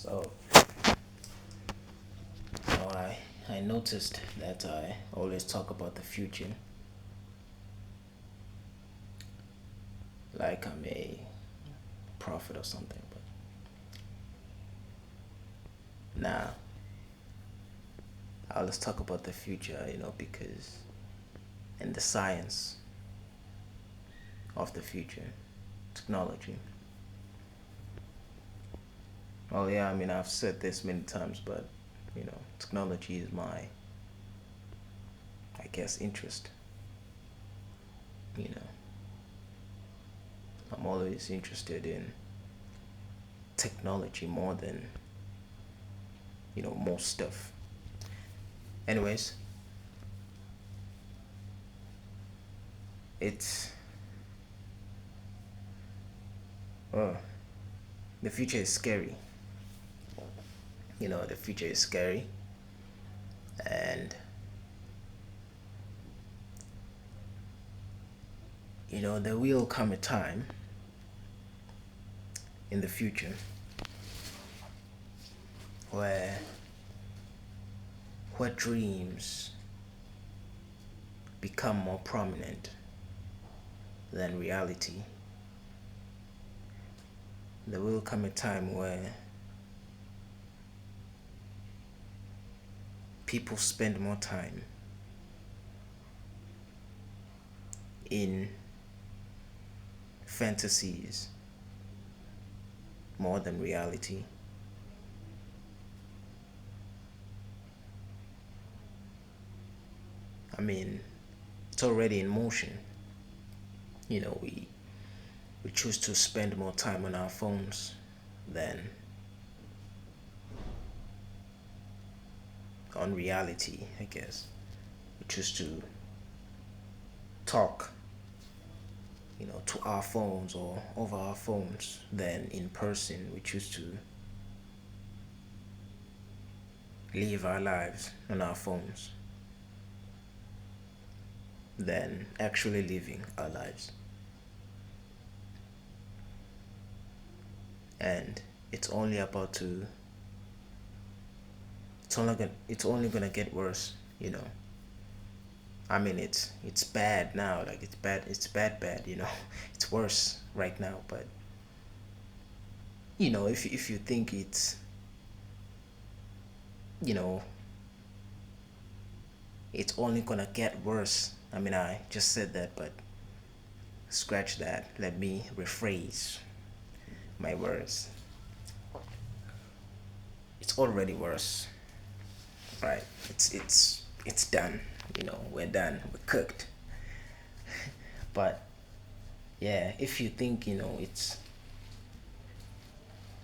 So, I noticed that I always talk about the future like I'm a prophet or something, but nah, let's talk about the future, because and the science of the future, technology. Well, yeah, I mean, I've said this many times, but technology is my, I guess, interest. You know, I'm always interested in technology more than most stuff. Anyways, it's oh, the future is scary. The future is scary, and there will come a time in the future where dreams become more prominent than reality. There will come a time where people spend more time in fantasies more than reality. I mean, it's already in motion. We choose to spend more time on our phones than on reality, I guess. We choose to talk, to our phones or over our phones than in person. We choose to live our lives on our phones than actually living our lives. And it's only about to it's only gonna get worse, I mean, it's bad now. Like, it's bad, it's worse right now. But if you think you know it's only gonna get worse. I mean, I just said that, but scratch that. Let me rephrase my words. It's already worse, right? It's done. We're done. We're cooked. But yeah, if you think it's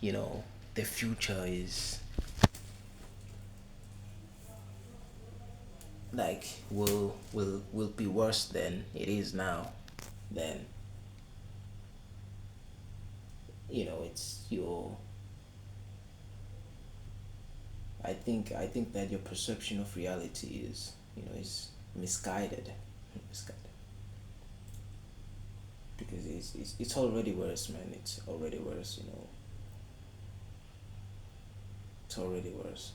the future is like will be worse than it is now, then it's your I think that your perception of reality is misguided. Misguided, because it's already worse, man. It's already worse. It's already worse.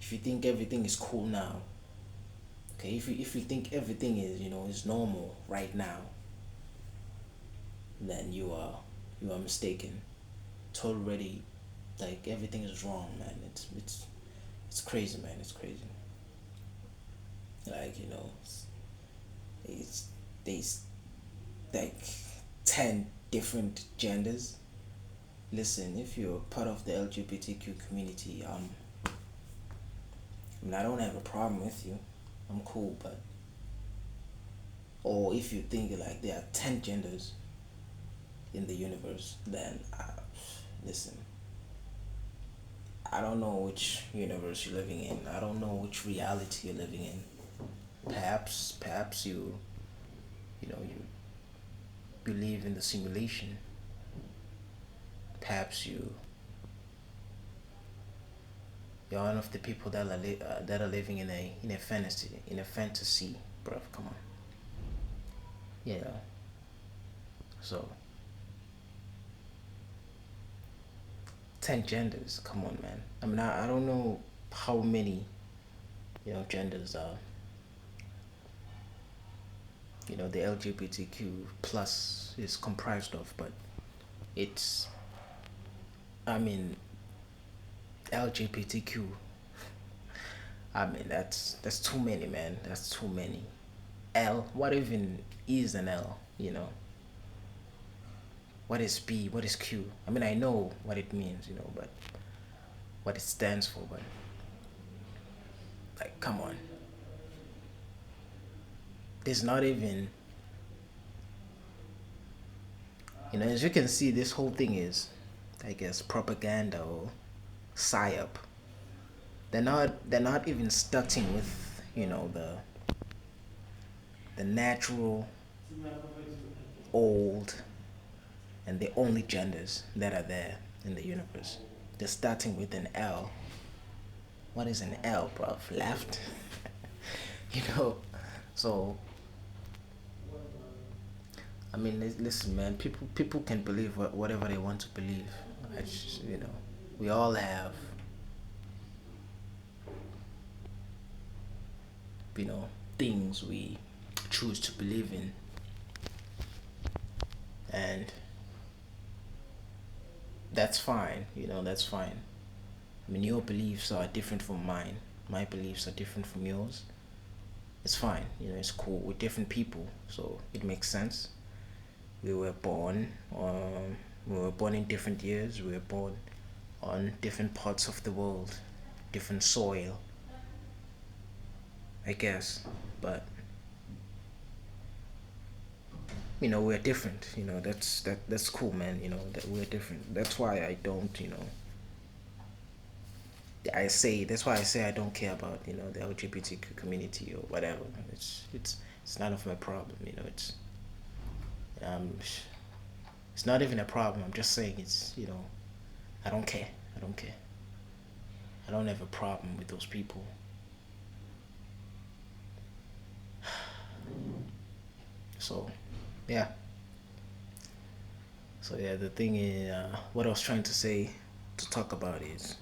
If you think everything is cool now, okay, if you think everything is normal right now, then you are mistaken. It's already, like, everything is wrong, man. It's crazy, man. It's crazy. Like, it's these, like, 10 different genders. Listen, if you're part of the LGBTQ community, I mean, I don't have a problem with you. I'm cool, but or if you think like there are 10 genders in the universe, then listen. I don't know which universe you're living in. I don't know which reality you're living in. Perhaps you live in the simulation. Perhaps you're one of the people that are living in a fantasy, bro. Come on, yeah. So 10 genders. Come on, man. I mean, I don't know how many, genders the LGBTQ plus is comprised of, but it's, I mean, LGBTQ. I mean, that's too many, man. That's too many. L. What even is an L? What is B? What is Q? I mean, I know what it means, but what it stands for, but like, come on. There's not even, as you can see, this whole thing is, I guess, propaganda or psyop. They're not even starting with, the natural, old, and the only genders that are there in the universe. They're starting with an L. What is an L, bro? Left? you know? So, I mean, listen, man. People can believe whatever they want to believe. We all have, things we choose to believe in, and that's fine. That's fine. I mean, your beliefs are different from mine. My beliefs are different from yours. It's fine. It's cool. We're different people, so it makes sense. We were born. We were born in different years. We were born on different parts of the world, different soil, I guess. But we're different. That's cool, man. That we're different. That's why I don't. That's why I say I don't care about the LGBTQ community or whatever. It's none of my problem. Um it's not even a problem. I'm just saying I don't care. I don't care. I don't have a problem with those people. So yeah. So yeah, the thing is, what I was trying to say to talk about is,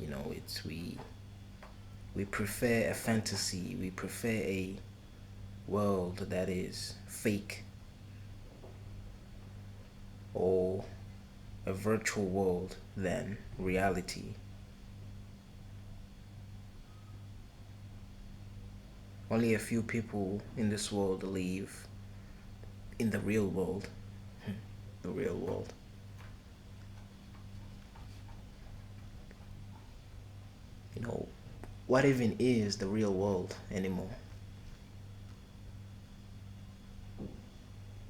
it's we prefer a fantasy. We prefer a world that is fake, or a virtual world than reality. Only a few people in this world live in the real world. The real world. You know, what even is the real world anymore?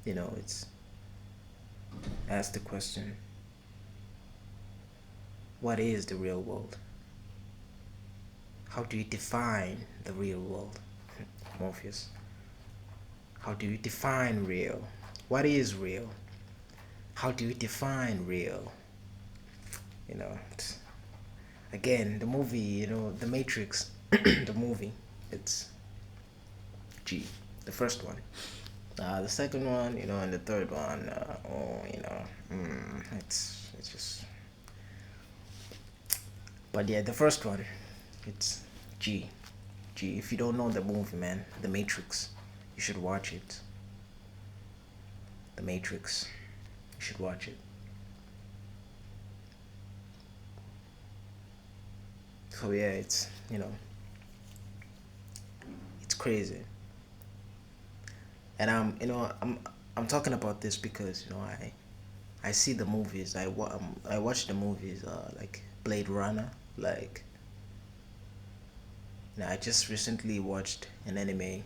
It's ask the question, what is the real world? How do you define the real world? Morpheus. How do you define real? What is real? How do you define real? You know, again, the movie, The Matrix, the movie, it's G, the first one. The second one, and the third one, it's just. But yeah, the first one, it's G, G. If you don't know the movie, man, The Matrix, you should watch it. The Matrix, you should watch it. So yeah, it's crazy, and I'm talking about this because I see the movies. I watch the movies like Blade Runner. Like, I just recently watched an anime.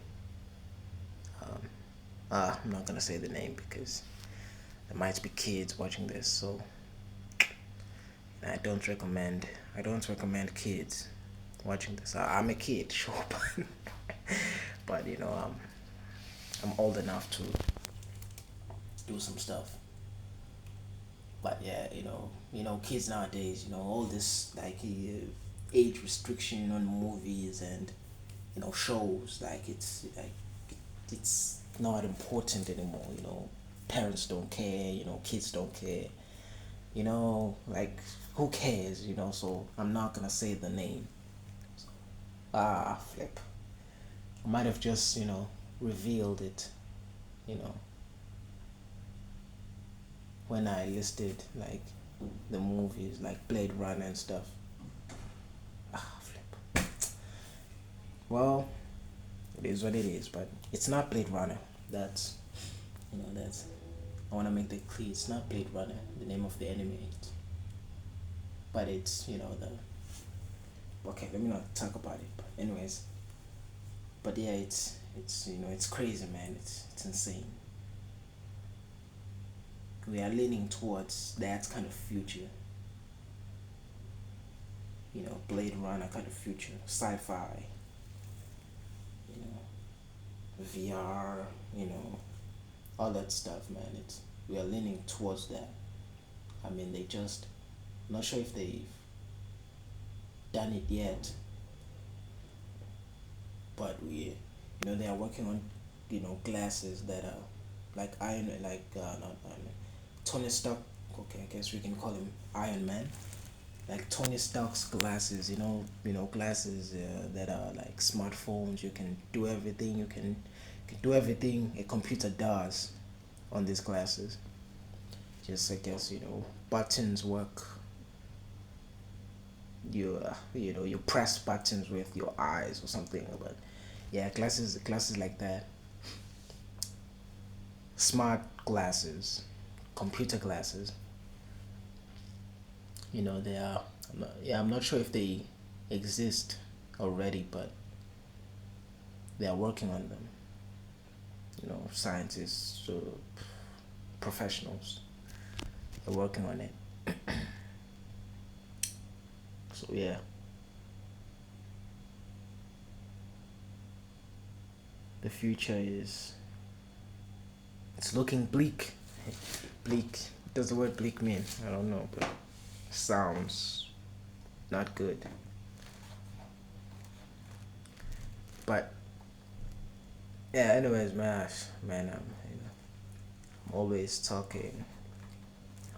Um, I'm not gonna say the name because there might be kids watching this, so I don't recommend. I don't recommend kids watching this. I'm a kid, sure, but I'm old enough to do some stuff. But yeah, kids nowadays, all this like age restriction on movies and shows, like it's not important anymore. Parents don't care, kids don't care. like who cares, so I'm not gonna say the name. Flip. I might have just, revealed it, you know, when I listed like the movies like Blade Runner and stuff. Flip. Well, it is what it is, but it's not Blade Runner. That's, that's, I want to make that clear. It's not Blade Runner, the name of the anime, but it's, okay, let me not talk about it. But anyways, but yeah, it's it's crazy, man. It's insane. We are leaning towards that kind of future. Blade Runner kind of future, sci-fi, you know, VR, all that stuff, man. It's We are leaning towards that. I mean, they just not sure if they've done it yet, but they are working on glasses that are like iron, like not Iron Man, Tony Stark. Okay, I guess we can call him Iron Man. Like Tony Stark's glasses, glasses that are like smartphones. You can do everything. You can do everything a computer does on these glasses. Just I guess buttons work. You press buttons with your eyes or something. But yeah, glasses like that. Smart glasses, computer glasses. They are. I'm not sure if they exist already, but they are working on them. Scientists, professionals are working on it. So yeah, the future is it's looking bleak. Bleak. What does the word bleak mean? I don't know, but sounds not good. But yeah, anyways, man, I'm always talking.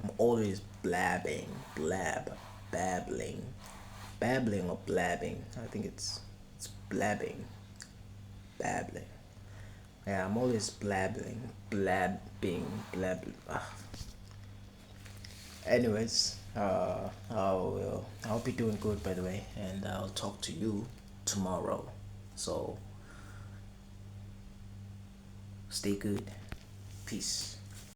I'm always babbling, babbling or blabbing. I think it's blabbing, babbling. Yeah, I'm always blabbing. Anyways, I'll be doing good, by the way, and I'll talk to you tomorrow. So stay good. Peace.